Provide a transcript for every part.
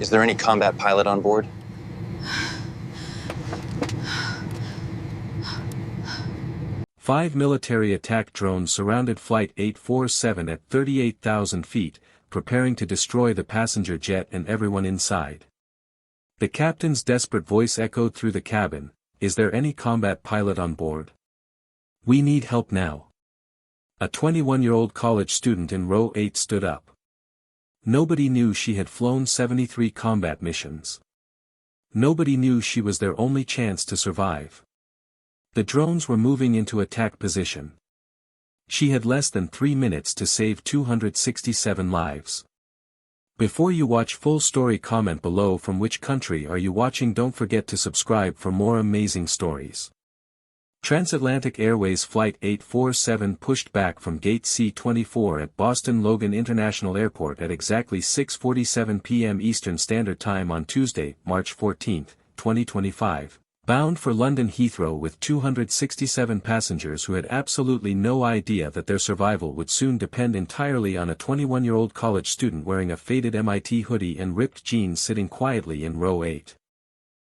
Is there any combat pilot on board? Five military attack drones surrounded Flight 847 at 38,000 feet, preparing to destroy the passenger jet and everyone inside. The captain's desperate voice echoed through the cabin, "Is there any combat pilot on board? We need help now." A 21-year-old college student in row 8 stood up. Nobody knew she had flown 73 combat missions. Nobody knew she was their only chance to survive. The drones were moving into attack position. She had less than 3 minutes to save 267 lives. Before you watch full story, comment below from which country are you watching. Don't forget to subscribe for more amazing stories. Transatlantic Airways Flight 847 pushed back from Gate C-24 at Boston Logan International Airport at exactly 6:47 p.m. Eastern Standard Time on Tuesday, March 14, 2025, bound for London Heathrow with 267 passengers who had absolutely no idea that their survival would soon depend entirely on a 21-year-old college student wearing a faded MIT hoodie and ripped jeans sitting quietly in row 8.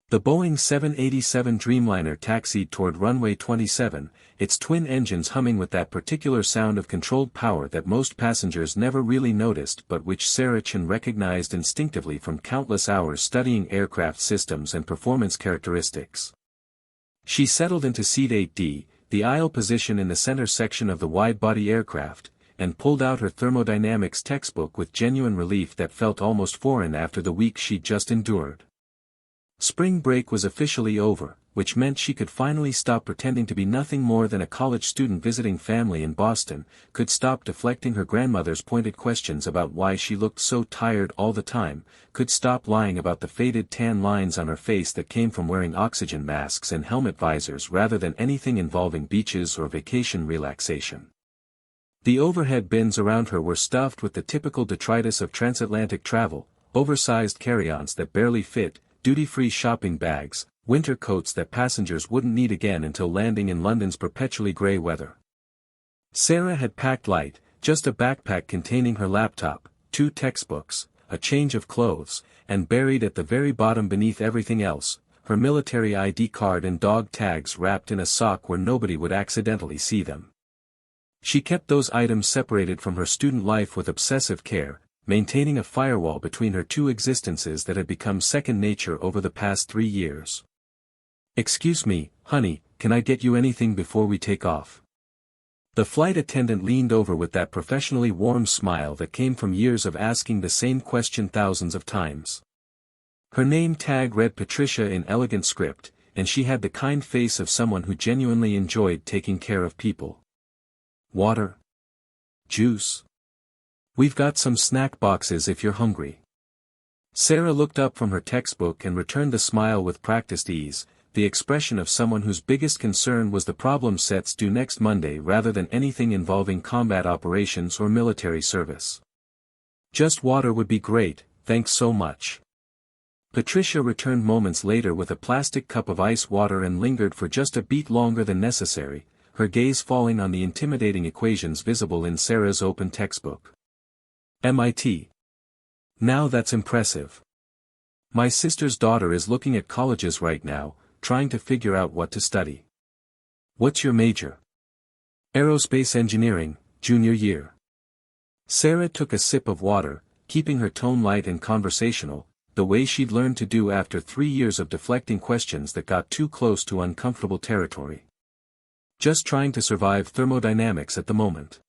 The Boeing 787 Dreamliner taxied toward runway 27, its twin engines humming with that particular sound of controlled power that most passengers never really noticed but which Sarah Chen recognized instinctively from countless hours studying aircraft systems and performance characteristics. She settled into seat 8D, the aisle position in the center section of the wide-body aircraft, and pulled out her thermodynamics textbook with genuine relief that felt almost foreign after the week she'd just endured. Spring break was officially over, which meant she could finally stop pretending to be nothing more than a college student visiting family in Boston, could stop deflecting her grandmother's pointed questions about why she looked so tired all the time, could stop lying about the faded tan lines on her face that came from wearing oxygen masks and helmet visors rather than anything involving beaches or vacation relaxation. The overhead bins around her were stuffed with the typical detritus of transatlantic travel, oversized carry-ons that barely fit, duty-free shopping bags, winter coats that passengers wouldn't need again until landing in London's perpetually grey weather. Sarah had packed light, just a backpack containing her laptop, 2 textbooks, a change of clothes, and buried at the very bottom beneath everything else, her military ID card and dog tags wrapped in a sock where nobody would accidentally see them. She kept those items separated from her student life with obsessive care, maintaining a firewall between her two existences that had become second nature over the past 3 years. "Excuse me, honey, can I get you anything before we take off?" The flight attendant leaned over with that professionally warm smile that came from years of asking the same question thousands of times. Her name tag read Patricia in elegant script, and she had the kind face of someone who genuinely enjoyed taking care of people. "Water? Juice? We've got some snack boxes if you're hungry." Sarah looked up from her textbook and returned the smile with practiced ease, the expression of someone whose biggest concern was the problem sets due next Monday rather than anything involving combat operations or military service. "Just water would be great, thanks so much." Patricia returned moments later with a plastic cup of ice water and lingered for just a beat longer than necessary, her gaze falling on the intimidating equations visible in Sarah's open textbook. "MIT. Now that's impressive. My sister's daughter is looking at colleges right now, trying to figure out what to study." "What's your major?" "Aerospace engineering, junior year." Sarah took a sip of water, keeping her tone light and conversational, the way she'd learned to do after 3 years of deflecting questions that got too close to uncomfortable territory. "Just trying to survive thermodynamics at the moment.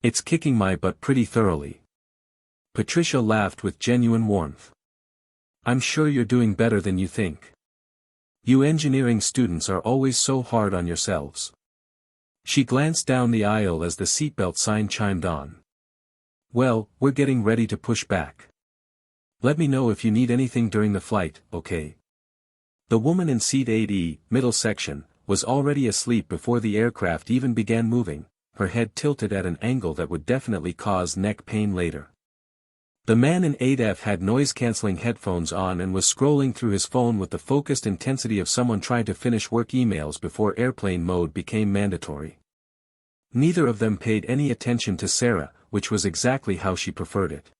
It's kicking my butt pretty thoroughly." Patricia laughed with genuine warmth. "I'm sure you're doing better than you think. You engineering students are always so hard on yourselves." She glanced down the aisle as the seatbelt sign chimed on. "Well, we're getting ready to push back. Let me know if you need anything during the flight, okay?" The woman in seat 8E, middle section, was already asleep before the aircraft even began moving, her head tilted at an angle that would definitely cause neck pain later. The man in 8F had noise-canceling headphones on and was scrolling through his phone with the focused intensity of someone trying to finish work emails before airplane mode became mandatory. Neither of them paid any attention to Sarah, which was exactly how she preferred it.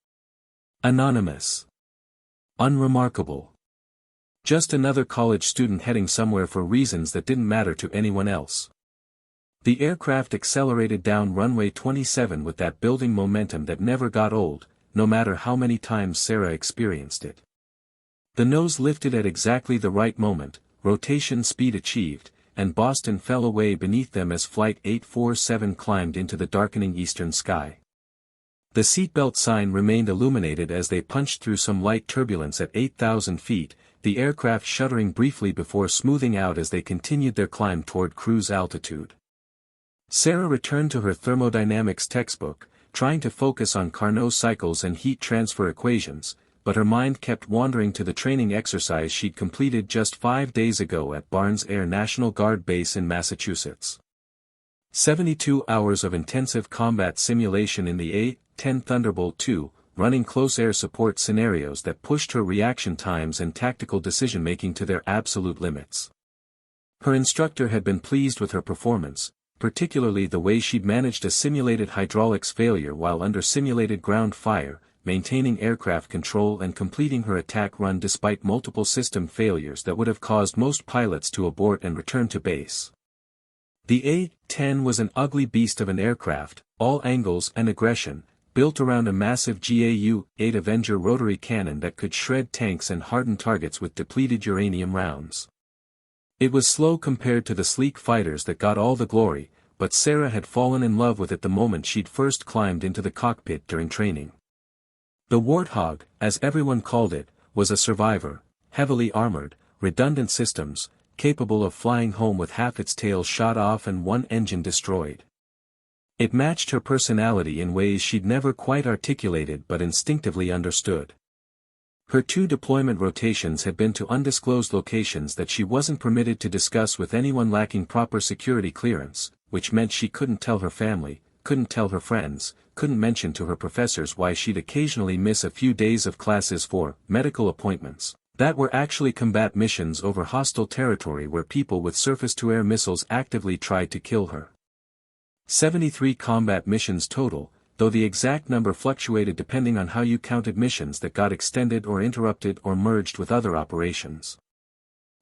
Anonymous. Unremarkable. Just another college student heading somewhere for reasons that didn't matter to anyone else. The aircraft accelerated down runway 27 with that building momentum that never got old, no matter how many times Sarah experienced it. The nose lifted at exactly the right moment, rotation speed achieved, and Boston fell away beneath them as Flight 847 climbed into the darkening eastern sky. The seatbelt sign remained illuminated as they punched through some light turbulence at 8,000 feet, the aircraft shuddering briefly before smoothing out as they continued their climb toward cruise altitude. Sarah returned to her thermodynamics textbook, trying to focus on Carnot cycles and heat transfer equations, but her mind kept wandering to the training exercise she'd completed just 5 days ago at Barnes Air National Guard Base in Massachusetts. 72 hours of intensive combat simulation in the A-10 Thunderbolt II, running close air support scenarios that pushed her reaction times and tactical decision-making to their absolute limits. Her instructor had been pleased with her performance, particularly the way she'd managed a simulated hydraulics failure while under simulated ground fire, maintaining aircraft control and completing her attack run despite multiple system failures that would have caused most pilots to abort and return to base. The A-10 was an ugly beast of an aircraft, all angles and aggression, built around a massive GAU-8 Avenger rotary cannon that could shred tanks and harden targets with depleted uranium rounds. It was slow compared to the sleek fighters that got all the glory, but Sarah had fallen in love with it the moment she'd first climbed into the cockpit during training. The Warthog, as everyone called it, was a survivor, heavily armored, redundant systems, capable of flying home with half its tail shot off and one engine destroyed. It matched her personality in ways she'd never quite articulated but instinctively understood. Her 2 deployment rotations had been to undisclosed locations that she wasn't permitted to discuss with anyone lacking proper security clearance, which meant she couldn't tell her family, couldn't tell her friends, couldn't mention to her professors why she'd occasionally miss a few days of classes for medical appointments, that were actually combat missions over hostile territory where people with surface-to-air missiles actively tried to kill her. 73 combat missions total, though the exact number fluctuated depending on how you counted missions that got extended or interrupted or merged with other operations.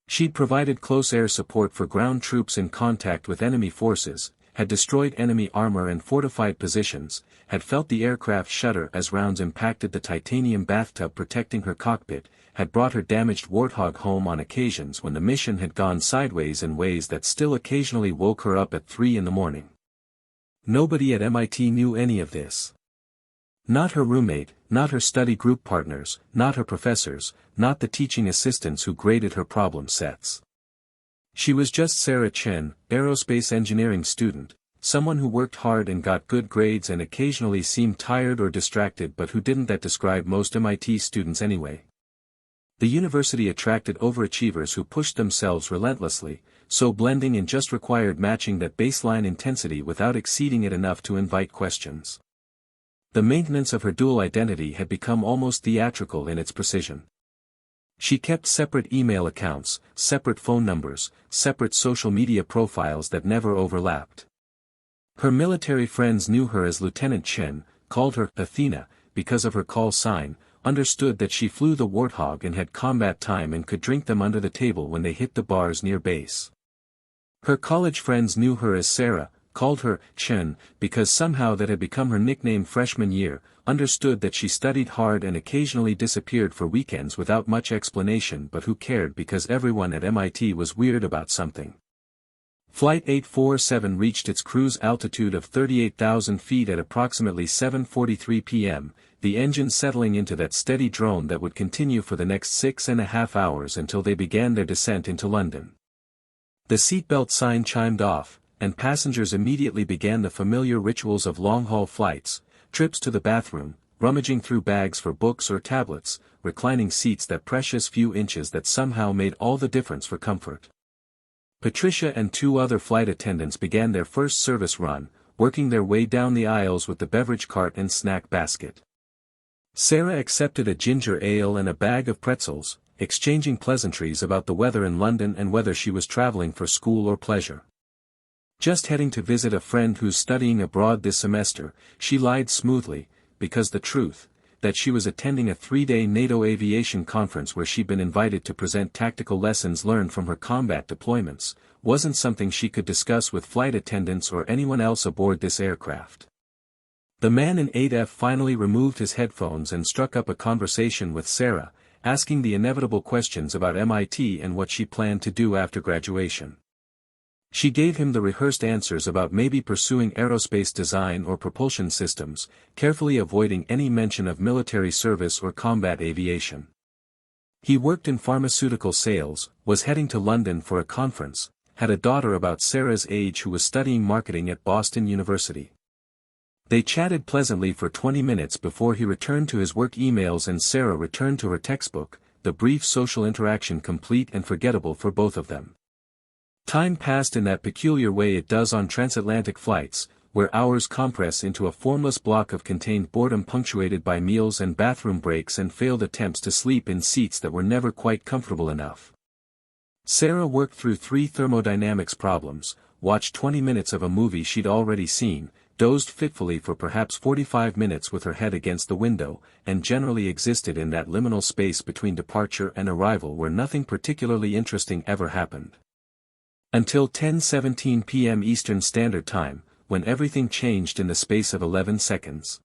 She'd provided close air support for ground troops in contact with enemy forces, had destroyed enemy armor and fortified positions, had felt the aircraft shudder as rounds impacted the titanium bathtub protecting her cockpit, had brought her damaged Warthog home on occasions when the mission had gone sideways in ways that still occasionally woke her up at 3 in the morning. Nobody at MIT knew any of this. Not her roommate, not her study group partners, not her professors, not the teaching assistants who graded her problem sets. She was just Sarah Chen, aerospace engineering student, someone who worked hard and got good grades and occasionally seemed tired or distracted but who didn't. That describe most MIT students anyway. The university attracted overachievers who pushed themselves relentlessly, so blending in just required matching that baseline intensity without exceeding it enough to invite questions. The maintenance of her dual identity had become almost theatrical in its precision. She kept separate email accounts, separate phone numbers, separate social media profiles that never overlapped. Her military friends knew her as Lieutenant Chen, called her Athena, because of her call sign, understood that she flew the Warthog and had combat time and could drink them under the table when they hit the bars near base. Her college friends knew her as Sarah, called her Chen, because somehow that had become her nickname freshman year, understood that she studied hard and occasionally disappeared for weekends without much explanation, but who cared because everyone at MIT was weird about something. Flight 847 reached its cruise altitude of 38,000 feet at approximately 7:43 p.m., the engine settling into that steady drone that would continue for the next 6.5 hours until they began their descent into London. The seatbelt sign chimed off, and passengers immediately began the familiar rituals of long-haul flights, trips to the bathroom, rummaging through bags for books or tablets, reclining seats that precious few inches that somehow made all the difference for comfort. Patricia and 2 other flight attendants began their first service run, working their way down the aisles with the beverage cart and snack basket. Sarah accepted a ginger ale and a bag of pretzels, exchanging pleasantries about the weather in London and whether she was traveling for school or pleasure. Just heading to visit a friend who's studying abroad this semester, she lied smoothly, because the truth, that she was attending a 3-day NATO aviation conference where she'd been invited to present tactical lessons learned from her combat deployments, wasn't something she could discuss with flight attendants or anyone else aboard this aircraft. The man in 8F finally removed his headphones and struck up a conversation with Sarah, asking the inevitable questions about MIT and what she planned to do after graduation. She gave him the rehearsed answers about maybe pursuing aerospace design or propulsion systems, carefully avoiding any mention of military service or combat aviation. He worked in pharmaceutical sales, was heading to London for a conference, had a daughter about Sarah's age who was studying marketing at Boston University. They chatted pleasantly for 20 minutes before he returned to his work emails and Sarah returned to her textbook, the brief social interaction complete and forgettable for both of them. Time passed in that peculiar way it does on transatlantic flights, where hours compress into a formless block of contained boredom punctuated by meals and bathroom breaks and failed attempts to sleep in seats that were never quite comfortable enough. Sarah worked through 3 thermodynamics problems, watched 20 minutes of a movie she'd already seen, dozed fitfully for perhaps 45 minutes with her head against the window, and generally existed in that liminal space between departure and arrival where nothing particularly interesting ever happened. Until 10:17 p.m. Eastern Standard Time, when everything changed in the space of 11 seconds.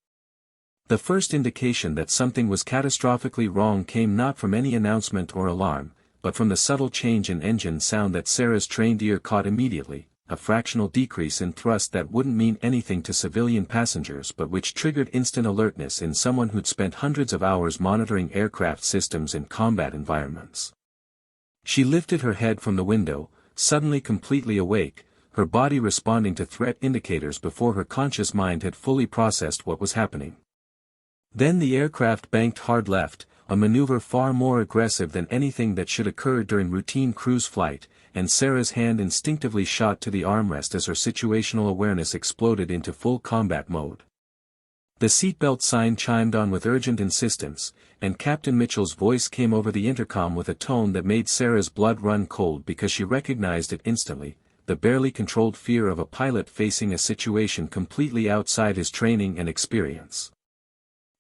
The first indication that something was catastrophically wrong came not from any announcement or alarm, but from the subtle change in engine sound that Sarah's trained ear caught immediately, a fractional decrease in thrust that wouldn't mean anything to civilian passengers but which triggered instant alertness in someone who'd spent hundreds of hours monitoring aircraft systems in combat environments. She lifted her head from the window, suddenly completely awake, her body responding to threat indicators before her conscious mind had fully processed what was happening. Then the aircraft banked hard left, a maneuver far more aggressive than anything that should occur during routine cruise flight, and Sarah's hand instinctively shot to the armrest as her situational awareness exploded into full combat mode. The seatbelt sign chimed on with urgent insistence, and Captain Mitchell's voice came over the intercom with a tone that made Sarah's blood run cold because she recognized it instantly, the barely controlled fear of a pilot facing a situation completely outside his training and experience.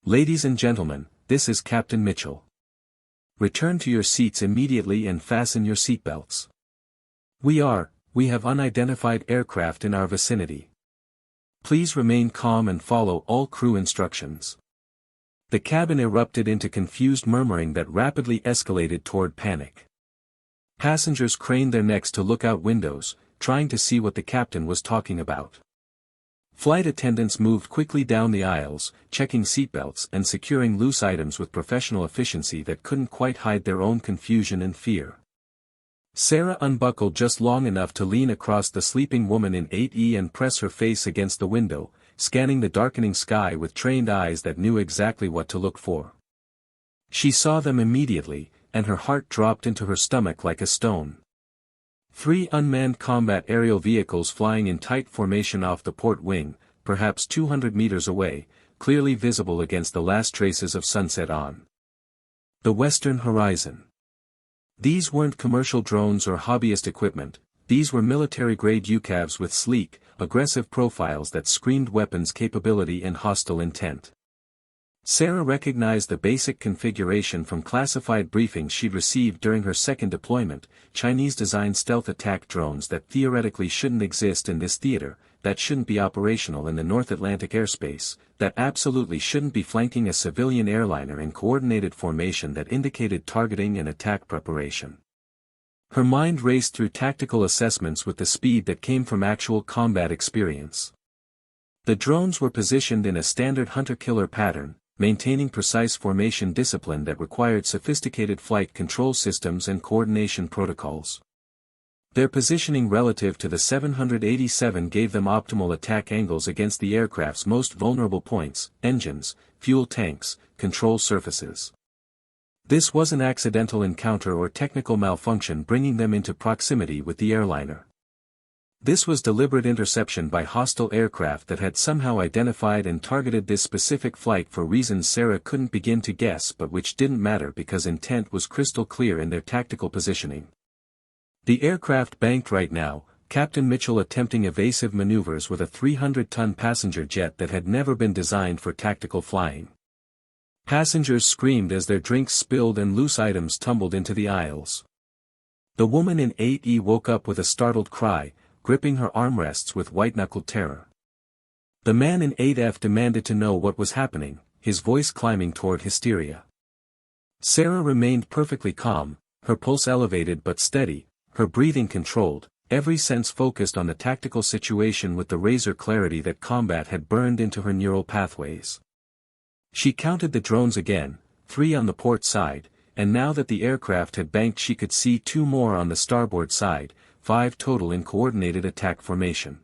"Ladies and gentlemen, this is Captain Mitchell. Return to your seats immediately and fasten your seatbelts. We have unidentified aircraft in our vicinity. Please remain calm and follow all crew instructions." The cabin erupted into confused murmuring that rapidly escalated toward panic. Passengers craned their necks to lookout windows, trying to see what the captain was talking about. Flight attendants moved quickly down the aisles, checking seatbelts and securing loose items with professional efficiency that couldn't quite hide their own confusion and fear. Sarah unbuckled just long enough to lean across the sleeping woman in 8E and press her face against the window, scanning the darkening sky with trained eyes that knew exactly what to look for. She saw them immediately, and her heart dropped into her stomach like a stone. 3 unmanned combat aerial vehicles flying in tight formation off the port wing, perhaps 200 meters away, clearly visible against the last traces of sunset on the western horizon. These weren't commercial drones or hobbyist equipment, these were military-grade UCAVs with sleek, aggressive profiles that screamed weapons capability and hostile intent. Sarah recognized the basic configuration from classified briefings she'd received during her second deployment, Chinese-designed stealth attack drones that theoretically shouldn't exist in this theater, that shouldn't be operational in the North Atlantic airspace, that absolutely shouldn't be flanking a civilian airliner in coordinated formation that indicated targeting and attack preparation. Her mind raced through tactical assessments with the speed that came from actual combat experience. The drones were positioned in a standard hunter-killer pattern, maintaining precise formation discipline that required sophisticated flight control systems and coordination protocols. Their positioning relative to the 787 gave them optimal attack angles against the aircraft's most vulnerable points, engines, fuel tanks, control surfaces. This was an accidental encounter or technical malfunction bringing them into proximity with the airliner. This was deliberate interception by hostile aircraft that had somehow identified and targeted this specific flight for reasons Sarah couldn't begin to guess but which didn't matter because intent was crystal clear in their tactical positioning. The aircraft banked right now, Captain Mitchell attempting evasive maneuvers with a 300-ton passenger jet that had never been designed for tactical flying. Passengers screamed as their drinks spilled and loose items tumbled into the aisles. The woman in 8E woke up with a startled cry, gripping her armrests with white-knuckled terror. The man in 8F demanded to know what was happening, his voice climbing toward hysteria. Sarah remained perfectly calm, her pulse elevated but steady, her breathing controlled, every sense focused on the tactical situation with the razor clarity that combat had burned into her neural pathways. She counted the drones again, 3 on the port side, and now that the aircraft had banked she could see 2 more on the starboard side, 5 total in coordinated attack formation.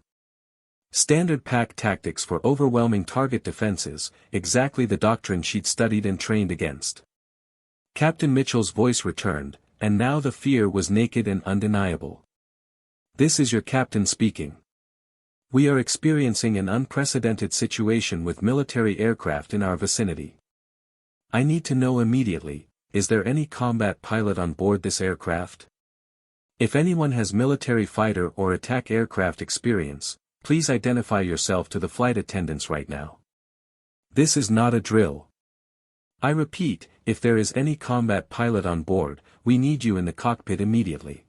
Standard pack tactics for overwhelming target defenses, exactly the doctrine she'd studied and trained against. Captain Mitchell's voice returned, and now the fear was naked and undeniable. "This is your captain speaking. We are experiencing an unprecedented situation with military aircraft in our vicinity. I need to know immediately, is there any combat pilot on board this aircraft? If anyone has military fighter or attack aircraft experience, please identify yourself to the flight attendants right now. This is not a drill. I repeat, if there is any combat pilot on board, we need you in the cockpit immediately."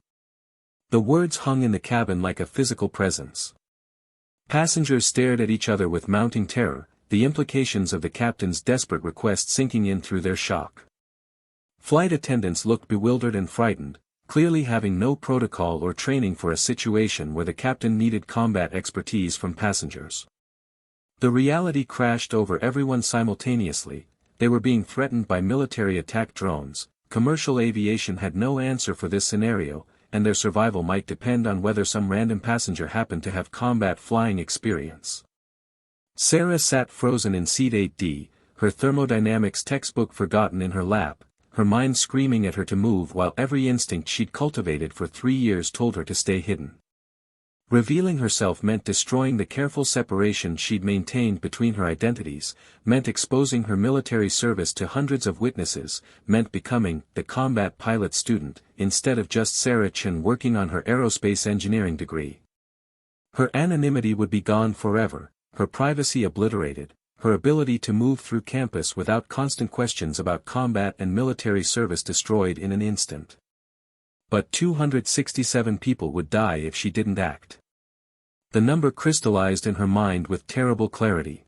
The words hung in the cabin like a physical presence. Passengers stared at each other with mounting terror, the implications of the captain's desperate request sinking in through their shock. Flight attendants looked bewildered and frightened, clearly having no protocol or training for a situation where the captain needed combat expertise from passengers. The reality crashed over everyone simultaneously. They were being threatened by military attack drones, commercial aviation had no answer for this scenario, and their survival might depend on whether some random passenger happened to have combat flying experience. Sarah sat frozen in seat 8D, her thermodynamics textbook forgotten in her lap, her mind screaming at her to move while every instinct she'd cultivated for 3 years told her to stay hidden. Revealing herself meant destroying the careful separation she'd maintained between her identities, meant exposing her military service to hundreds of witnesses, meant becoming the combat pilot student, instead of just Sarah Chen working on her aerospace engineering degree. Her anonymity would be gone forever, her privacy obliterated, her ability to move through campus without constant questions about combat and military service destroyed in an instant. But 267 people would die if she didn't act. The number crystallized in her mind with terrible clarity.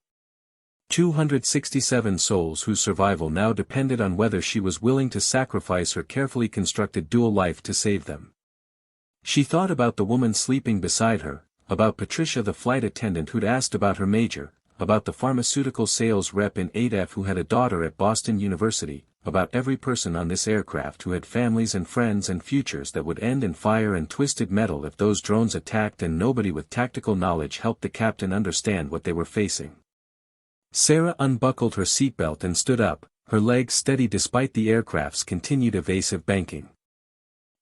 267 souls whose survival now depended on whether she was willing to sacrifice her carefully constructed dual life to save them. She thought about the woman sleeping beside her, about Patricia the flight attendant who'd asked about her major, about the pharmaceutical sales rep in 8F who had a daughter at Boston University, about every person on this aircraft who had families and friends and futures that would end in fire and twisted metal if those drones attacked, and nobody with tactical knowledge helped the captain understand what they were facing. Sarah unbuckled her seatbelt and stood up, her legs steady despite the aircraft's continued evasive banking.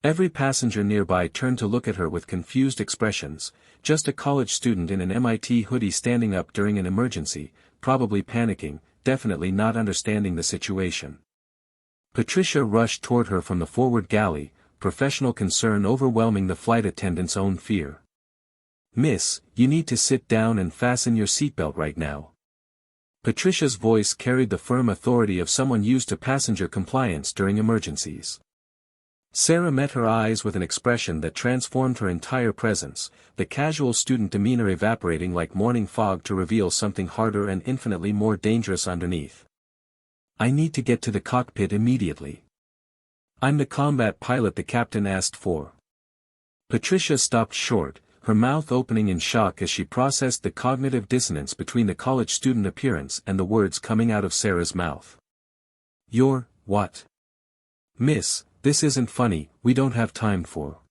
Every passenger nearby turned to look at her with confused expressions, just a college student in an MIT hoodie standing up during an emergency, probably panicking, definitely not understanding the situation. Patricia rushed toward her from the forward galley, professional concern overwhelming the flight attendant's own fear. "Miss, you need to sit down and fasten your seatbelt right now." Patricia's voice carried the firm authority of someone used to passenger compliance during emergencies. Sarah met her eyes with an expression that transformed her entire presence, the casual student demeanor evaporating like morning fog to reveal something harder and infinitely more dangerous underneath. "I need to get to the cockpit immediately. I'm the combat pilot the captain asked for." Patricia stopped short, her mouth opening in shock as she processed the cognitive dissonance between the college student appearance and the words coming out of Sarah's mouth. "You're, what? Miss, this isn't funny, we don't have time for."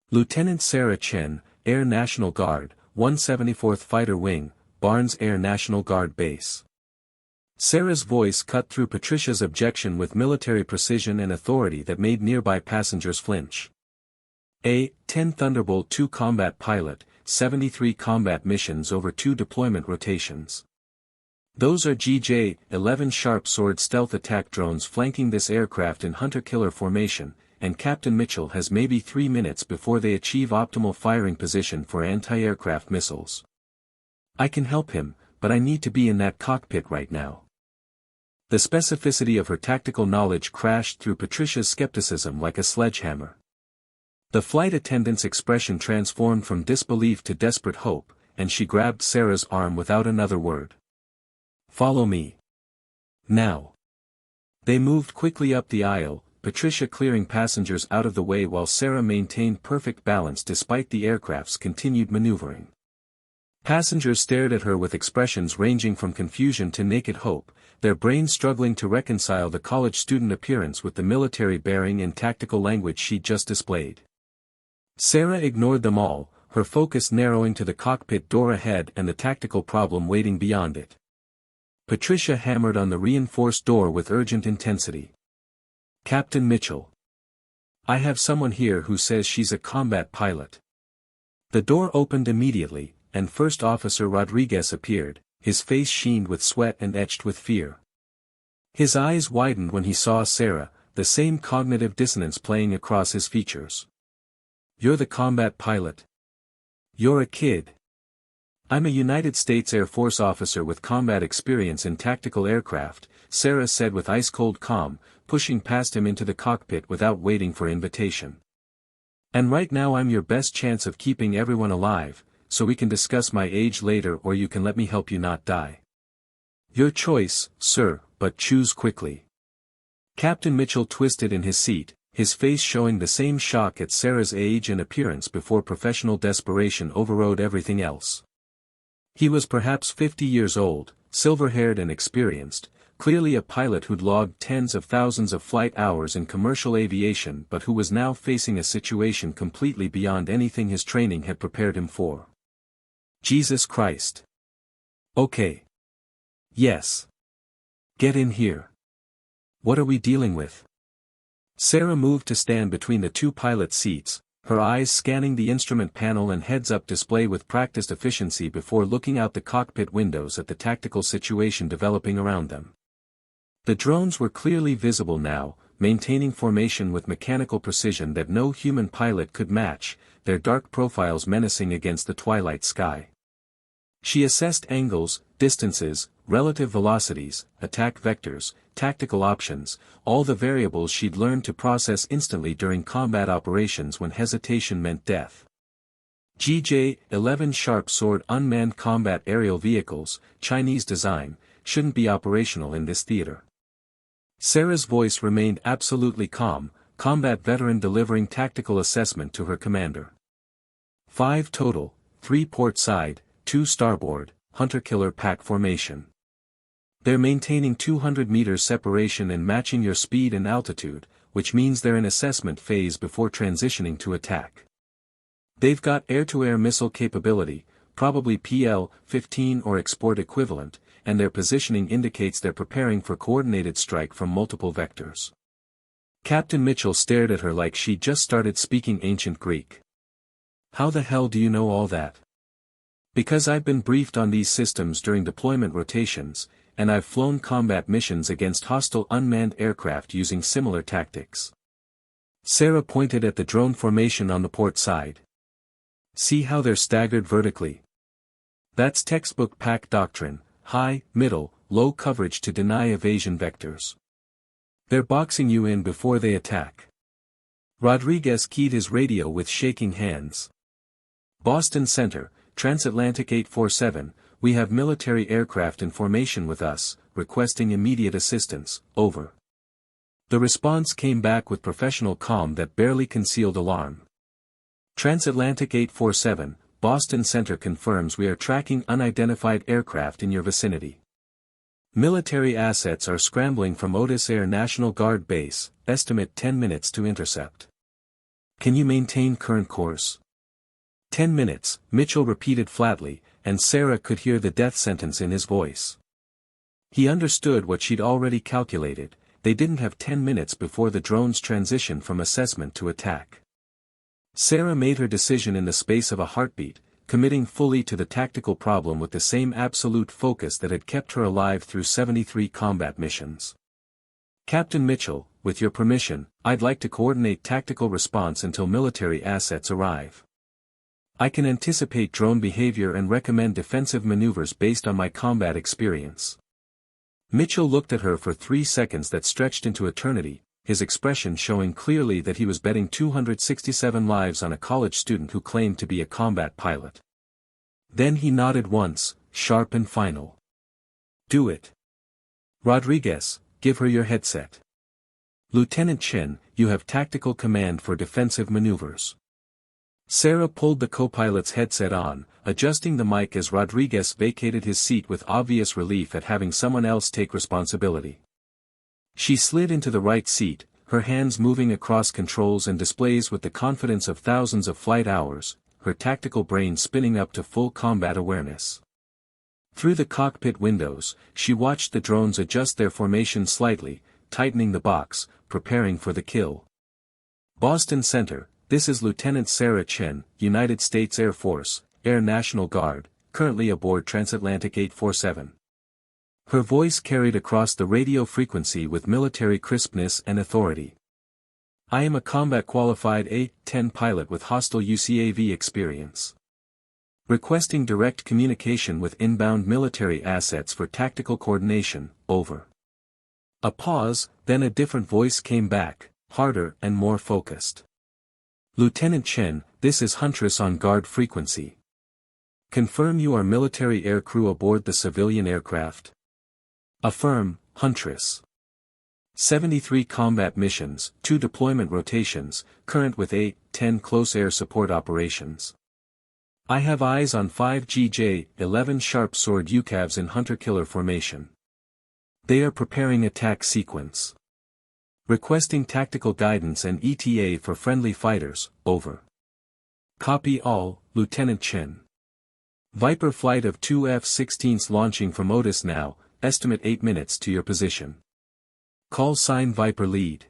Lieutenant Sarah Chen, Air National Guard, 174th Fighter Wing, Barnes Air National Guard Base. Sarah's voice cut through Patricia's objection with military precision and authority that made nearby passengers flinch. A-10 Thunderbolt II combat pilot, 73 combat missions over 2 deployment rotations. Those are GJ-11 Sharp Sword stealth attack drones flanking this aircraft in hunter-killer formation, and Captain Mitchell has maybe 3 minutes before they achieve optimal firing position for anti-aircraft missiles. I can help him, but I need to be in that cockpit right now. The specificity of her tactical knowledge crashed through Patricia's skepticism like a sledgehammer. The flight attendant's expression transformed from disbelief to desperate hope, and she grabbed Sarah's arm without another word. "Follow me. Now." They moved quickly up the aisle, Patricia clearing passengers out of the way while Sarah maintained perfect balance despite the aircraft's continued maneuvering. Passengers stared at her with expressions ranging from confusion to naked hope, their brains struggling to reconcile the college student appearance with the military bearing and tactical language she'd just displayed. Sarah ignored them all, her focus narrowing to the cockpit door ahead and the tactical problem waiting beyond it. Patricia hammered on the reinforced door with urgent intensity. "Captain Mitchell. I have someone here who says she's a combat pilot." The door opened immediately, and First Officer Rodriguez appeared, his face sheened with sweat and etched with fear. His eyes widened when he saw Sarah, the same cognitive dissonance playing across his features. "You're the combat pilot? You're a kid." "I'm a United States Air Force officer with combat experience in tactical aircraft," Sarah said with ice-cold calm, pushing past him into the cockpit without waiting for invitation. "And right now I'm your best chance of keeping everyone alive, so we can discuss my age later or you can let me help you not die. Your choice, sir, but choose quickly." Captain Mitchell twisted in his seat, his face showing the same shock at Sarah's age and appearance before professional desperation overrode everything else. He was perhaps 50 years old, silver-haired and experienced, clearly a pilot who'd logged tens of thousands of flight hours in commercial aviation but who was now facing a situation completely beyond anything his training had prepared him for. Jesus Christ. Okay. Yes. Get in here. What are we dealing with? Sarah moved to stand between the two pilot seats, her eyes scanning the instrument panel and heads-up display with practiced efficiency before looking out the cockpit windows at the tactical situation developing around them. The drones were clearly visible now, maintaining formation with mechanical precision that no human pilot could match, their dark profiles menacing against the twilight sky. She assessed angles, distances, relative velocities, attack vectors, tactical options, all the variables she'd learned to process instantly during combat operations when hesitation meant death. GJ-11 Sharp Sword unmanned combat aerial vehicles, Chinese design, shouldn't be operational in this theater. Sarah's voice remained absolutely calm, combat veteran delivering tactical assessment to her commander. 5 total, 3 port side, 2 starboard, hunter-killer pack formation. They're maintaining 200 meters separation and matching your speed and altitude, which means they're in assessment phase before transitioning to attack. They've got air-to-air missile capability, probably PL-15 or export equivalent, and their positioning indicates they're preparing for coordinated strike from multiple vectors. Captain Mitchell stared at her like she'd just started speaking ancient Greek. "How the hell do you know all that?" "Because I've been briefed on these systems during deployment rotations, and I've flown combat missions against hostile unmanned aircraft using similar tactics." Sarah pointed at the drone formation on the port side. "See how they're staggered vertically? That's textbook pack doctrine, high, middle, low coverage to deny evasion vectors. They're boxing you in before they attack." Rodriguez keyed his radio with shaking hands. "Boston Center, Transatlantic 847, we have military aircraft in formation with us, requesting immediate assistance, over." The response came back with professional calm that barely concealed alarm. "Transatlantic 847, Boston Center confirms we are tracking unidentified aircraft in your vicinity. Military assets are scrambling from Otis Air National Guard Base, estimate 10 minutes to intercept. Can you maintain current course?" 10 minutes, Mitchell repeated flatly, and Sarah could hear the death sentence in his voice. He understood what she'd already calculated, they didn't have 10 minutes before the drones transition from assessment to attack. Sarah made her decision in the space of a heartbeat, committing fully to the tactical problem with the same absolute focus that had kept her alive through 73 combat missions. "Captain Mitchell, with your permission, I'd like to coordinate tactical response until military assets arrive. I can anticipate drone behavior and recommend defensive maneuvers based on my combat experience." Mitchell looked at her for 3 seconds that stretched into eternity, his expression showing clearly that he was betting 267 lives on a college student who claimed to be a combat pilot. Then he nodded once, sharp and final. "Do it. Rodriguez, give her your headset. Lieutenant Chen, you have tactical command for defensive maneuvers." Sarah pulled the co-pilot's headset on, adjusting the mic as Rodriguez vacated his seat with obvious relief at having someone else take responsibility. She slid into the right seat, her hands moving across controls and displays with the confidence of thousands of flight hours, her tactical brain spinning up to full combat awareness. Through the cockpit windows, she watched the drones adjust their formation slightly, tightening the box, preparing for the kill. Boston Center, this is Lieutenant Sarah Chen, United States Air Force, Air National Guard, currently aboard Transatlantic 847. Her voice carried across the radio frequency with military crispness and authority. "I am a combat-qualified A-10 pilot with hostile UCAV experience. Requesting direct communication with inbound military assets for tactical coordination, over." A pause, then a different voice came back, harder and more focused. "Lieutenant Chen, this is Huntress on guard frequency. Confirm you are military air crew aboard the civilian aircraft?" "Affirm, Huntress. 73 combat missions, 2 deployment rotations, current with 8-10 close air support operations. I have eyes on 5 GJ-11 Sharp Sword UCAVs in hunter-killer formation. They are preparing attack sequence. Requesting tactical guidance and ETA for friendly fighters, over." "Copy all, Lieutenant Chen. Viper flight of 2 F-16s launching from Otis now, estimate 8 minutes to your position. Call sign Viper lead.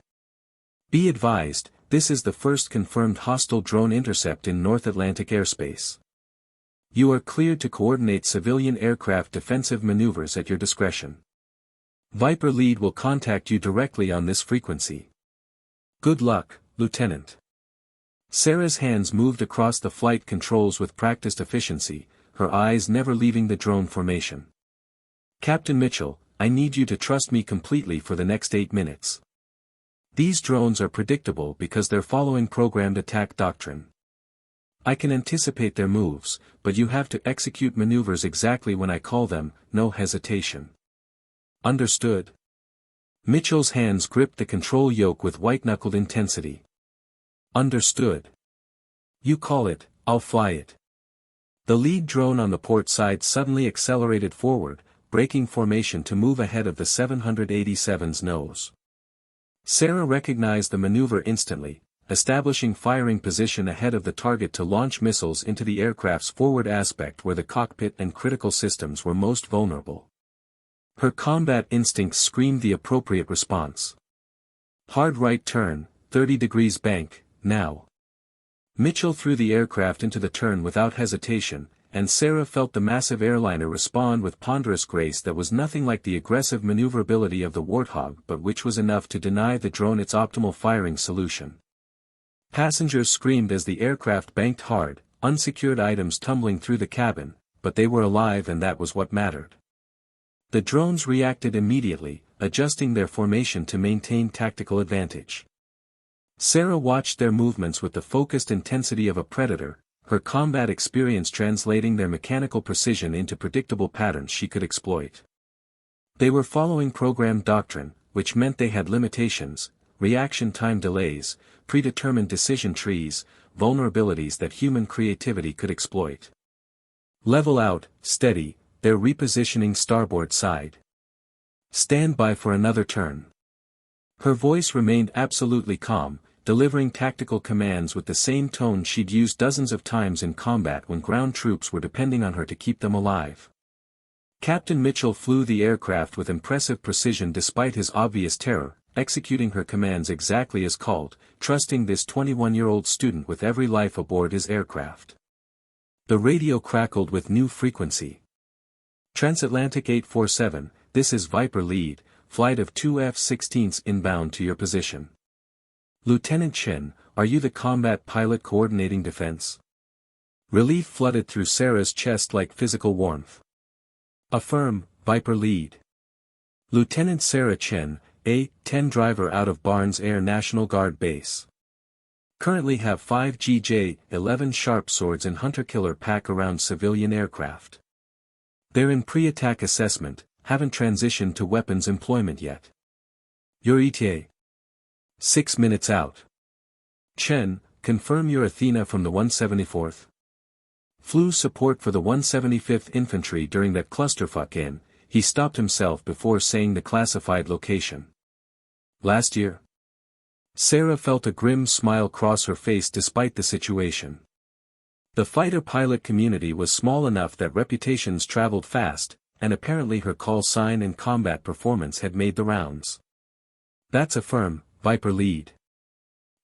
Be advised, this is the first confirmed hostile drone intercept in North Atlantic airspace. You are cleared to coordinate civilian aircraft defensive maneuvers at your discretion. Viper lead will contact you directly on this frequency. Good luck, Lieutenant." Sarah's hands moved across the flight controls with practiced efficiency, her eyes never leaving the drone formation. "Captain Mitchell, I need you to trust me completely for the next 8 minutes. These drones are predictable because they're following programmed attack doctrine. I can anticipate their moves, but you have to execute maneuvers exactly when I call them, no hesitation. Understood?" Mitchell's hands gripped the control yoke with white-knuckled intensity. "Understood. You call it, I'll fly it." The lead drone on the port side suddenly accelerated forward, breaking formation to move ahead of the 787's nose. Sarah recognized the maneuver instantly, establishing firing position ahead of the target to launch missiles into the aircraft's forward aspect where the cockpit and critical systems were most vulnerable. Her combat instincts screamed the appropriate response. "Hard right turn, 30 degrees bank, now." Mitchell threw the aircraft into the turn without hesitation, and Sarah felt the massive airliner respond with ponderous grace that was nothing like the aggressive maneuverability of the Warthog but which was enough to deny the drone its optimal firing solution. Passengers screamed as the aircraft banked hard, unsecured items tumbling through the cabin, but they were alive and that was what mattered. The drones reacted immediately, adjusting their formation to maintain tactical advantage. Sarah watched their movements with the focused intensity of a predator, her combat experience translating their mechanical precision into predictable patterns she could exploit. They were following programmed doctrine, which meant they had limitations, reaction time delays, predetermined decision trees, vulnerabilities that human creativity could exploit. "Level out, steady, they're repositioning starboard side. Stand by for another turn." Her voice remained absolutely calm, delivering tactical commands with the same tone she'd used dozens of times in combat when ground troops were depending on her to keep them alive. Captain Mitchell flew the aircraft with impressive precision despite his obvious terror, executing her commands exactly as called, trusting this 21-year-old student with every life aboard his aircraft. The radio crackled with new frequency. "Transatlantic 847, this is Viper lead, flight of 2 F-16s inbound to your position. Lieutenant Chen, are you the combat pilot coordinating defense?" Relief flooded through Sarah's chest like physical warmth. "Affirm, Viper lead. Lieutenant Sarah Chen, A-10 driver out of Barnes Air National Guard Base. Currently have 5 GJ-11 sharp swords in hunter-killer pack around civilian aircraft. They're in pre-attack assessment, haven't transitioned to weapons employment yet. Your ETA. 6 minutes out. Chen, confirm you're Athena from the 174th. Flew support for the 175th Infantry during that clusterfuck in. He stopped himself before saying the classified location. Last year. Sarah felt a grim smile cross her face despite the situation. The fighter pilot community was small enough that reputations traveled fast, and apparently her call sign and combat performance had made the rounds. That's a firm, Viper lead.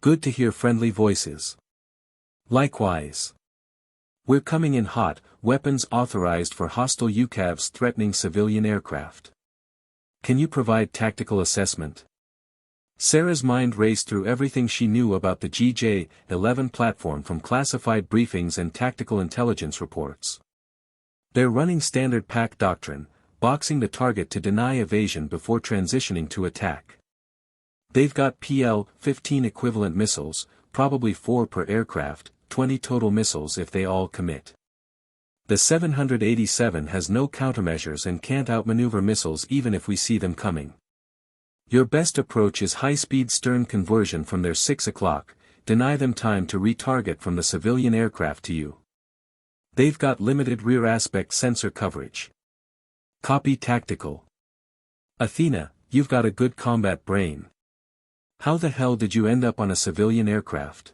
Good to hear friendly voices. Likewise. We're coming in hot, weapons authorized for hostile UCAVs threatening civilian aircraft. Can you provide tactical assessment? Sarah's mind raced through everything she knew about the GJ-11 platform from classified briefings and tactical intelligence reports. They're running standard pack doctrine, boxing the target to deny evasion before transitioning to attack. They've got PL-15 equivalent missiles, probably 4 per aircraft, 20 total missiles if they all commit. The 787 has no countermeasures and can't outmaneuver missiles even if we see them coming. Your best approach is high-speed stern conversion from their 6 o'clock, deny them time to retarget from the civilian aircraft to you. They've got limited rear aspect sensor coverage. Copy tactical. Athena, you've got a good combat brain. How the hell did you end up on a civilian aircraft?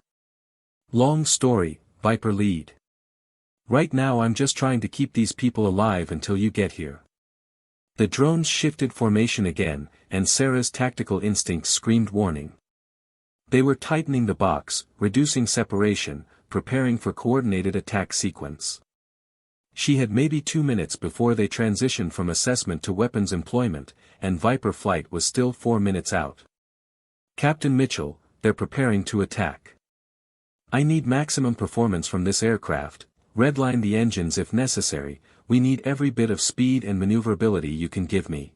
Long story, Viper lead. Right now I'm just trying to keep these people alive until you get here. The drones shifted formation again, and Sarah's tactical instincts screamed warning. They were tightening the box, reducing separation, preparing for coordinated attack sequence. She had maybe 2 minutes before they transitioned from assessment to weapons employment, and Viper flight was still 4 minutes out. Captain Mitchell, they're preparing to attack. I need maximum performance from this aircraft, redline the engines if necessary, we need every bit of speed and maneuverability you can give me.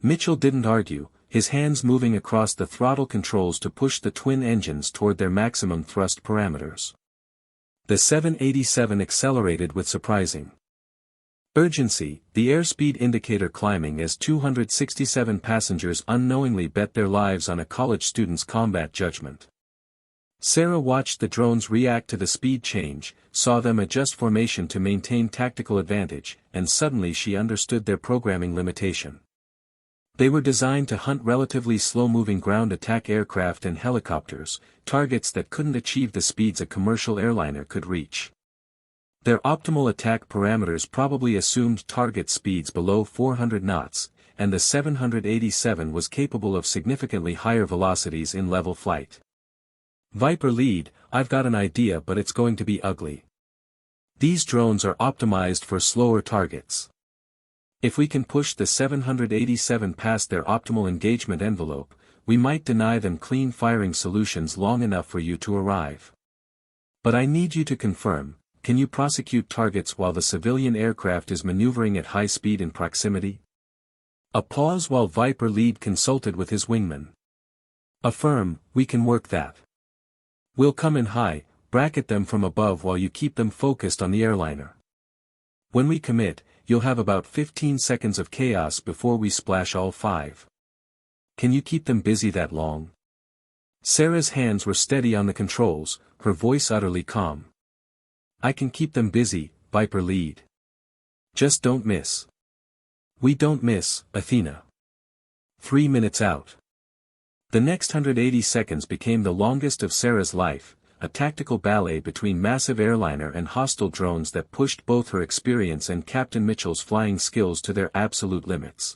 Mitchell didn't argue, his hands moving across the throttle controls to push the twin engines toward their maximum thrust parameters. The 787 accelerated with surprising urgency, the airspeed indicator climbing as 267 passengers unknowingly bet their lives on a college student's combat judgment. Sarah watched the drones react to the speed change, saw them adjust formation to maintain tactical advantage, and suddenly she understood their programming limitation. They were designed to hunt relatively slow-moving ground attack aircraft and helicopters, targets that couldn't achieve the speeds a commercial airliner could reach. Their optimal attack parameters probably assumed target speeds below 400 knots, and the 787 was capable of significantly higher velocities in level flight. Viper lead, I've got an idea but it's going to be ugly. These drones are optimized for slower targets. If we can push the 787 past their optimal engagement envelope, we might deny them clean firing solutions long enough for you to arrive. But I need you to confirm, can you prosecute targets while the civilian aircraft is maneuvering at high speed in proximity? A pause while Viper lead consulted with his wingman. Affirm, we can work that. We'll come in high, bracket them from above while you keep them focused on the airliner. When we commit, you'll have about 15 seconds of chaos before we splash all 5. Can you keep them busy that long? Sarah's hands were steady on the controls, her voice utterly calm. I can keep them busy, Viper lead. Just don't miss. We don't miss, Athena. 3 minutes out. The next 180 seconds became the longest of Sarah's life, a tactical ballet between massive airliner and hostile drones that pushed both her experience and Captain Mitchell's flying skills to their absolute limits.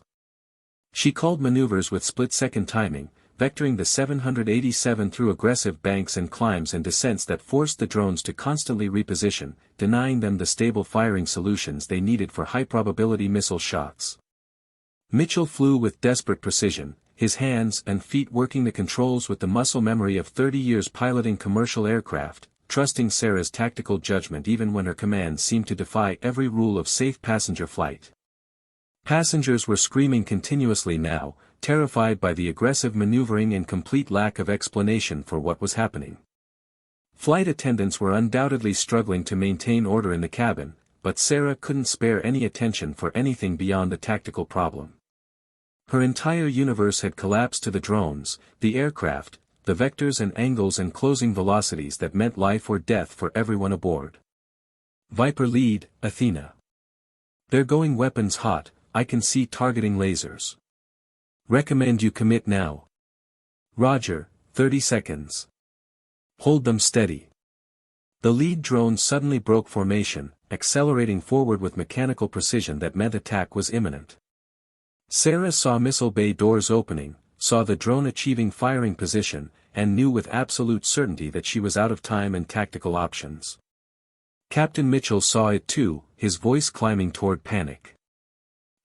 She called maneuvers with split-second timing, vectoring the 787 through aggressive banks and climbs and descents that forced the drones to constantly reposition, denying them the stable firing solutions they needed for high-probability missile shots. Mitchell flew with desperate precision, his hands and feet working the controls with the muscle memory of 30 years piloting commercial aircraft, trusting Sarah's tactical judgment even when her commands seemed to defy every rule of safe passenger flight. Passengers were screaming continuously now, terrified by the aggressive maneuvering and complete lack of explanation for what was happening. Flight attendants were undoubtedly struggling to maintain order in the cabin, but Sarah couldn't spare any attention for anything beyond a tactical problem. Her entire universe had collapsed to the drones, the aircraft, the vectors and angles and closing velocities that meant life or death for everyone aboard. Viper lead, Athena. They're going weapons hot, I can see targeting lasers. Recommend you commit now. Roger, 30 seconds. Hold them steady. The lead drone suddenly broke formation, accelerating forward with mechanical precision that meant attack was imminent. Sarah saw missile bay doors opening, saw the drone achieving firing position, and knew with absolute certainty that she was out of time and tactical options. Captain Mitchell saw it too, his voice climbing toward panic.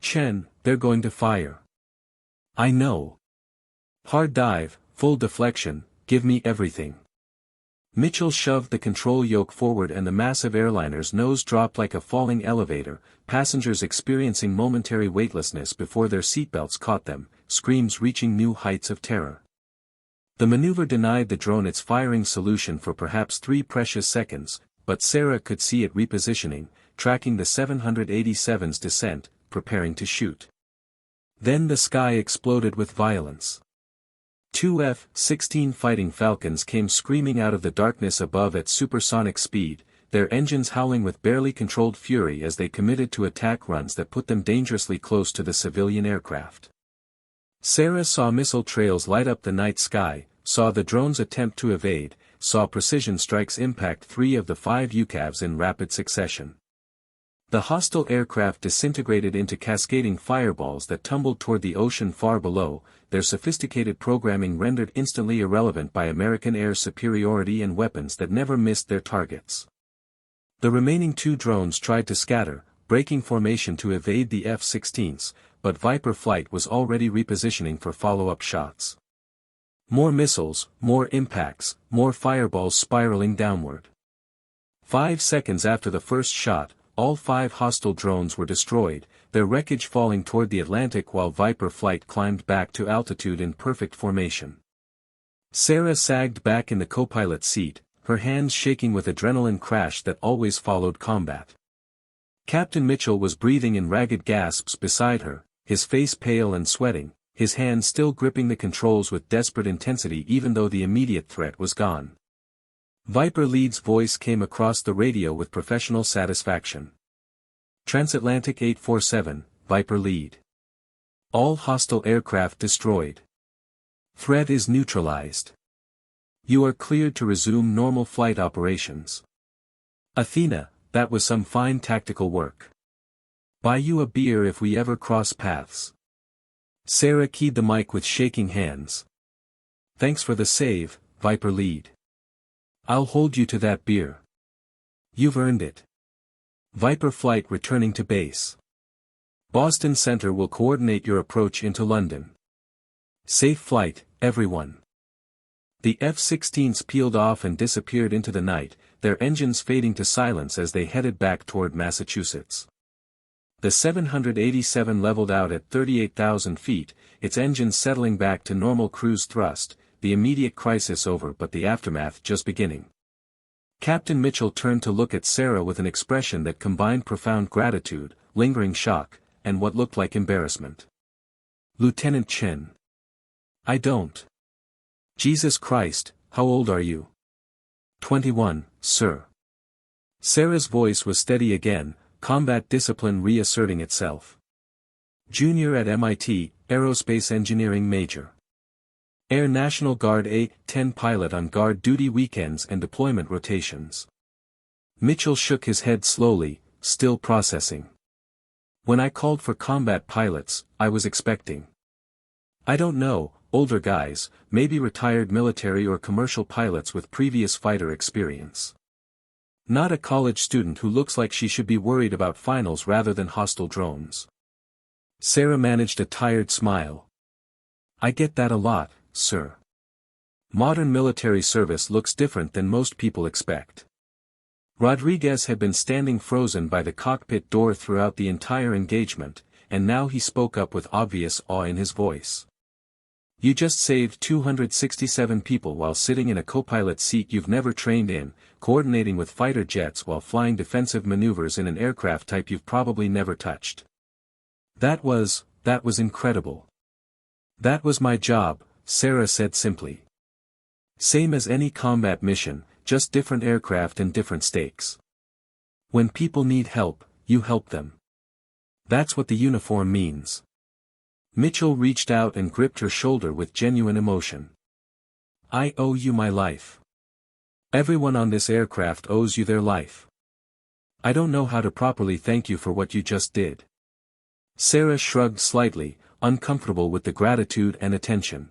Chen, they're going to fire. I know. Hard dive, full deflection, give me everything. Mitchell shoved the control yoke forward and the massive airliner's nose dropped like a falling elevator, passengers experiencing momentary weightlessness before their seatbelts caught them, screams reaching new heights of terror. The maneuver denied the drone its firing solution for perhaps 3 precious seconds, but Sarah could see it repositioning, tracking the 787's descent, preparing to shoot. Then the sky exploded with violence. 2 F-16 Fighting Falcons came screaming out of the darkness above at supersonic speed, their engines howling with barely controlled fury as they committed to attack runs that put them dangerously close to the civilian aircraft. Sarah saw missile trails light up the night sky, saw the drones attempt to evade, saw precision strikes impact 3 of the 5 UCAVs in rapid succession. The hostile aircraft disintegrated into cascading fireballs that tumbled toward the ocean far below, their sophisticated programming rendered instantly irrelevant by American air superiority and weapons that never missed their targets. The remaining 2 drones tried to scatter, breaking formation to evade the F-16s, but Viper flight was already repositioning for follow-up shots. More missiles, more impacts, more fireballs spiraling downward. 5 seconds after the first shot, all 5 hostile drones were destroyed, their wreckage falling toward the Atlantic while Viper flight climbed back to altitude in perfect formation. Sarah sagged back in the co-pilot seat, her hands shaking with adrenaline crash that always followed combat. Captain Mitchell was breathing in ragged gasps beside her, his face pale and sweating, his hands still gripping the controls with desperate intensity even though the immediate threat was gone. Viper lead's voice came across the radio with professional satisfaction. Transatlantic 847, Viper lead. All hostile aircraft destroyed. Threat is neutralized. You are cleared to resume normal flight operations. Athena, that was some fine tactical work. Buy you a beer if we ever cross paths. Sarah keyed the mic with shaking hands. Thanks for the save, Viper lead. I'll hold you to that beer. You've earned it. Viper flight returning to base. Boston Center will coordinate your approach into London. Safe flight, everyone. The F-16s peeled off and disappeared into the night, their engines fading to silence as they headed back toward Massachusetts. The 787 leveled out at 38,000 feet, its engines settling back to normal cruise thrust, the immediate crisis over but the aftermath just beginning. Captain Mitchell turned to look at Sarah with an expression that combined profound gratitude, lingering shock, and what looked like embarrassment. Lieutenant Chen. I don't. Jesus Christ, how old are you? 21, sir. Sarah's voice was steady again, combat discipline reasserting itself. Junior at MIT, Aerospace Engineering major. Air National Guard A-10 pilot on guard duty weekends and deployment rotations. Mitchell shook his head slowly, still processing. When I called for combat pilots, I was expecting. I don't know, older guys, maybe retired military or commercial pilots with previous fighter experience. Not a college student who looks like she should be worried about finals rather than hostile drones. Sarah managed a tired smile. I get that a lot, sir. Modern military service looks different than most people expect. Rodriguez had been standing frozen by the cockpit door throughout the entire engagement, and now he spoke up with obvious awe in his voice. You just saved 267 people while sitting in a co-pilot seat you've never trained in, coordinating with fighter jets while flying defensive maneuvers in an aircraft type you've probably never touched. That was incredible. That was my job, Sarah said simply. Same as any combat mission, just different aircraft and different stakes. When people need help, you help them. That's what the uniform means. Mitchell reached out and gripped her shoulder with genuine emotion. I owe you my life. Everyone on this aircraft owes you their life. I don't know how to properly thank you for what you just did. Sarah shrugged slightly, uncomfortable with the gratitude and attention.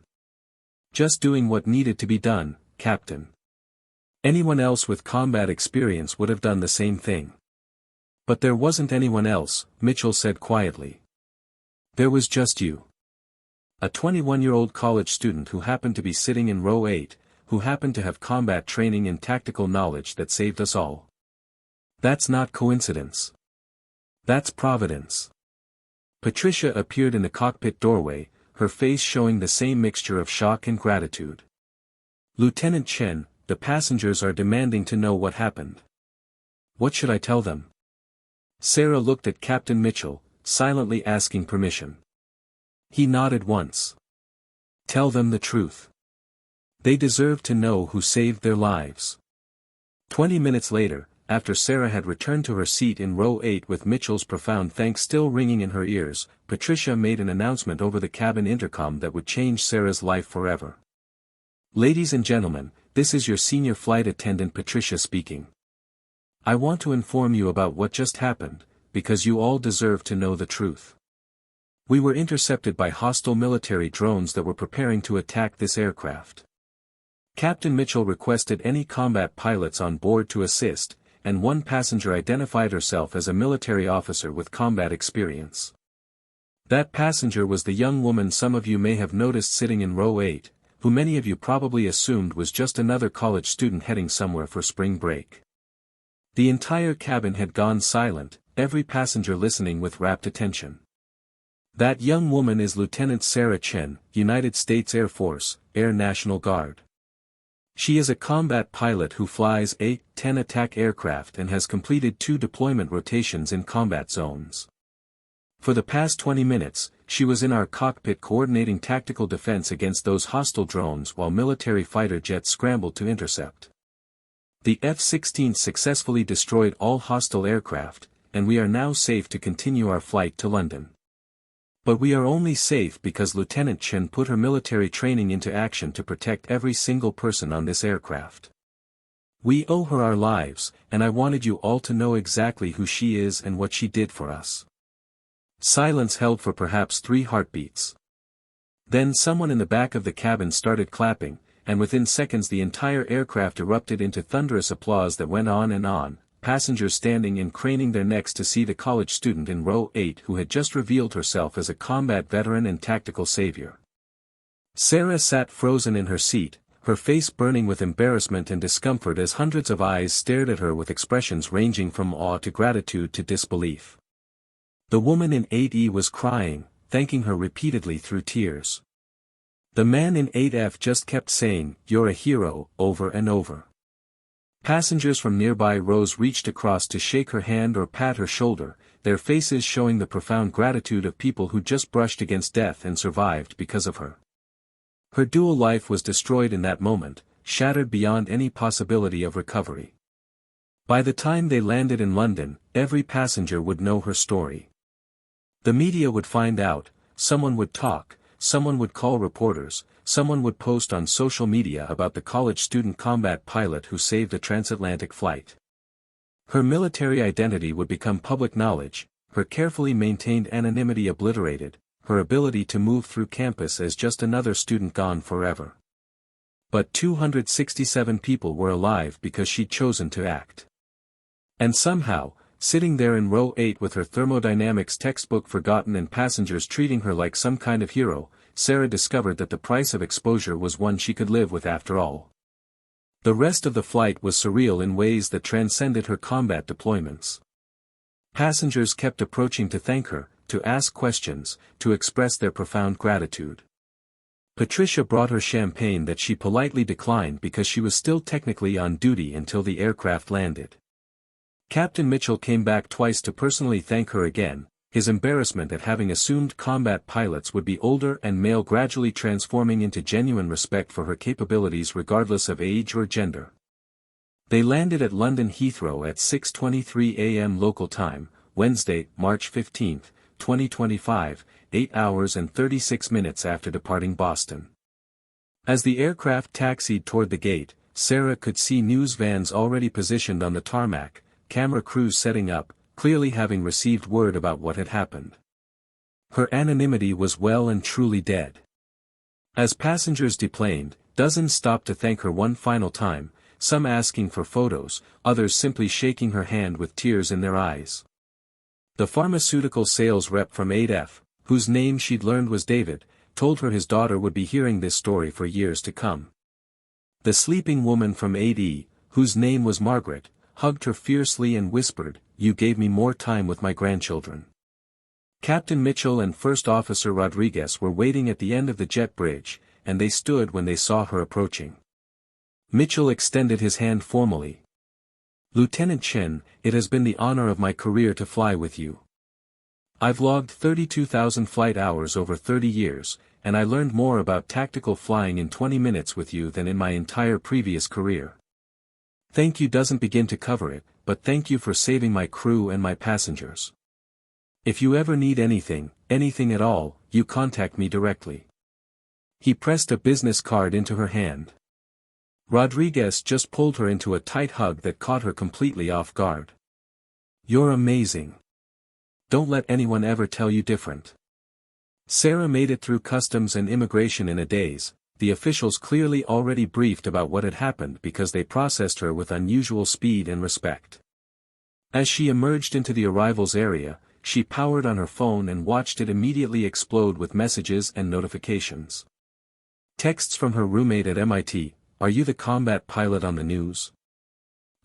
Just doing what needed to be done, Captain. Anyone else with combat experience would have done the same thing. But there wasn't anyone else, Mitchell said quietly. There was just you. A 21-year-old college student who happened to be sitting in row 8, who happened to have combat training and tactical knowledge that saved us all. That's not coincidence. That's providence. Patricia appeared in the cockpit doorway, her face showing the same mixture of shock and gratitude. Lieutenant Chen, the passengers are demanding to know what happened. What should I tell them? Sarah looked at Captain Mitchell, silently asking permission. He nodded once. Tell them the truth. They deserve to know who saved their lives. 20 minutes later, after Sarah had returned to her seat in row 8 with Mitchell's profound thanks still ringing in her ears, Patricia made an announcement over the cabin intercom that would change Sarah's life forever. Ladies and gentlemen, this is your senior flight attendant Patricia speaking. I want to inform you about what just happened, because you all deserve to know the truth. We were intercepted by hostile military drones that were preparing to attack this aircraft. Captain Mitchell requested any combat pilots on board to assist, and one passenger identified herself as a military officer with combat experience. That passenger was the young woman some of you may have noticed sitting in row 8, who many of you probably assumed was just another college student heading somewhere for spring break. The entire cabin had gone silent, every passenger listening with rapt attention. That young woman is Lieutenant Sarah Chen, United States Air Force, Air National Guard. She is a combat pilot who flies A-10 attack aircraft and has completed 2 deployment rotations in combat zones. For the past 20 minutes, she was in our cockpit coordinating tactical defense against those hostile drones while military fighter jets scrambled to intercept. The F-16 successfully destroyed all hostile aircraft, and we are now safe to continue our flight to London. But we are only safe because Lieutenant Chen put her military training into action to protect every single person on this aircraft. We owe her our lives, and I wanted you all to know exactly who she is and what she did for us. Silence held for perhaps 3 heartbeats. Then someone in the back of the cabin started clapping, and within seconds the entire aircraft erupted into thunderous applause that went on and on, passengers standing and craning their necks to see the college student in row 8 who had just revealed herself as a combat veteran and tactical savior. Sarah sat frozen in her seat, her face burning with embarrassment and discomfort as hundreds of eyes stared at her with expressions ranging from awe to gratitude to disbelief. The woman in 8E was crying, thanking her repeatedly through tears. The man in 8F just kept saying, "You're a hero," over and over. Passengers from nearby rows reached across to shake her hand or pat her shoulder, their faces showing the profound gratitude of people who just brushed against death and survived because of her. Her dual life was destroyed in that moment, shattered beyond any possibility of recovery. By the time they landed in London, every passenger would know her story. The media would find out, someone would talk, someone would call reporters, someone would post on social media about the college student combat pilot who saved a transatlantic flight. Her military identity would become public knowledge, her carefully maintained anonymity obliterated, her ability to move through campus as just another student gone forever. But 267 people were alive because she'd chosen to act. And somehow, sitting there in row 8 with her thermodynamics textbook forgotten and passengers treating her like some kind of hero, Sarah discovered that the price of exposure was one she could live with after all. The rest of the flight was surreal in ways that transcended her combat deployments. Passengers kept approaching to thank her, to ask questions, to express their profound gratitude. Patricia brought her champagne that she politely declined because she was still technically on duty until the aircraft landed. Captain Mitchell came back twice to personally thank her again, his embarrassment at having assumed combat pilots would be older and male gradually transforming into genuine respect for her capabilities regardless of age or gender. They landed at London Heathrow at 6:23 a.m. local time, Wednesday, March 15, 2025, 8 hours and 36 minutes after departing Boston. As the aircraft taxied toward the gate, Sarah could see news vans already positioned on the tarmac, camera crews setting up, clearly having received word about what had happened. Her anonymity was well and truly dead. As passengers deplaned, dozens stopped to thank her one final time, some asking for photos, others simply shaking her hand with tears in their eyes. The pharmaceutical sales rep from 8F, whose name she'd learned was David, told her his daughter would be hearing this story for years to come. The sleeping woman from 8E, whose name was Margaret, hugged her fiercely and whispered, "You gave me more time with my grandchildren." Captain Mitchell and First Officer Rodriguez were waiting at the end of the jet bridge, and they stood when they saw her approaching. Mitchell extended his hand formally. "Lieutenant Chen, it has been the honor of my career to fly with you. I've logged 32,000 flight hours over 30 years, and I learned more about tactical flying in 20 minutes with you than in my entire previous career. Thank you doesn't begin to cover it, but thank you for saving my crew and my passengers. If you ever need anything at all, you contact me directly." He pressed a business card into her hand. Rodriguez just pulled her into a tight hug that caught her completely off guard. "You're amazing. Don't let anyone ever tell you different." Sarah made it through customs and immigration in a daze, the officials clearly already briefed about what had happened because they processed her with unusual speed and respect. As she emerged into the arrivals area, she powered on her phone and watched it immediately explode with messages and notifications. Texts from her roommate at MIT, "Are you the combat pilot on the news?"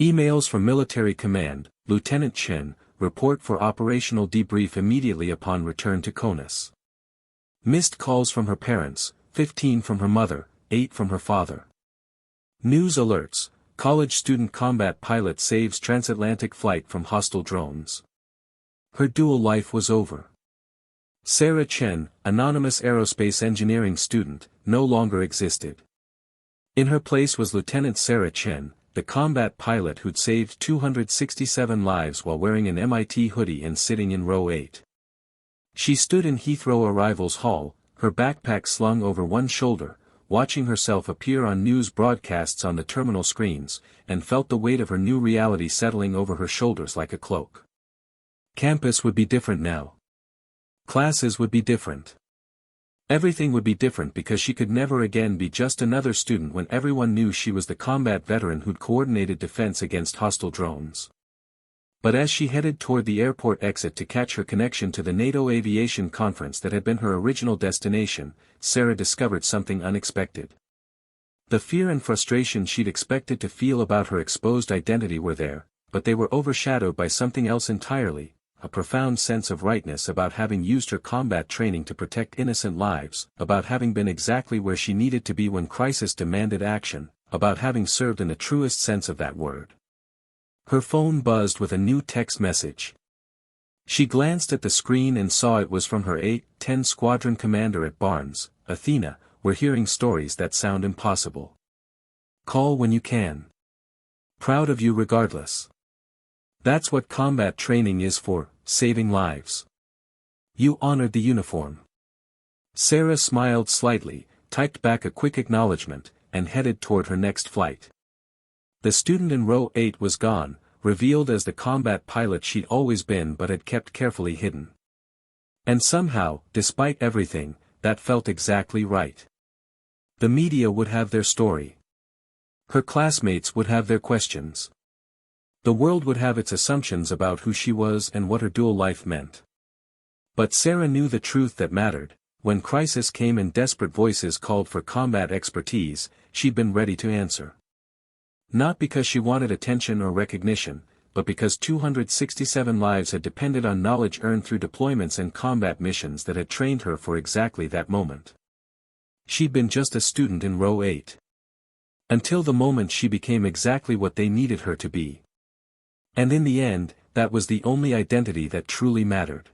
Emails from military command, "Lieutenant Chen, report for operational debrief immediately upon return to CONUS." Missed calls from her parents, 15 from her mother, 8 from her father. News alerts, college student combat pilot saves transatlantic flight from hostile drones. Her dual life was over. Sarah Chen, anonymous aerospace engineering student, no longer existed. In her place was Lieutenant Sarah Chen, the combat pilot who'd saved 267 lives while wearing an MIT hoodie and sitting in row 8. She stood in Heathrow arrivals hall, her backpack slung over one shoulder, watching herself appear on news broadcasts on the terminal screens, and felt the weight of her new reality settling over her shoulders like a cloak. Campus would be different now. Classes would be different. Everything would be different because she could never again be just another student when everyone knew she was the combat veteran who'd coordinated defense against hostile drones. But as she headed toward the airport exit to catch her connection to the NATO aviation conference that had been her original destination, Sarah discovered something unexpected. The fear and frustration she'd expected to feel about her exposed identity were there, but they were overshadowed by something else entirely, a profound sense of rightness about having used her combat training to protect innocent lives, about having been exactly where she needed to be when crisis demanded action, about having served in the truest sense of that word. Her phone buzzed with a new text message. She glanced at the screen and saw it was from her 810 Squadron Commander at Barnes, "Athena, we're hearing stories that sound impossible. Call when you can. Proud of you regardless. That's what combat training is for, saving lives. You honored the uniform." Sarah smiled slightly, typed back a quick acknowledgement, and headed toward her next flight. The student in row 8 was gone, revealed as the combat pilot she'd always been but had kept carefully hidden. And somehow, despite everything, that felt exactly right. The media would have their story. Her classmates would have their questions. The world would have its assumptions about who she was and what her dual life meant. But Sarah knew the truth that mattered. When crisis came and desperate voices called for combat expertise, she'd been ready to answer. Not because she wanted attention or recognition, but because 267 lives had depended on knowledge earned through deployments and combat missions that had trained her for exactly that moment. She'd been just a student in Row 8. Until the moment she became exactly what they needed her to be. And in the end, that was the only identity that truly mattered.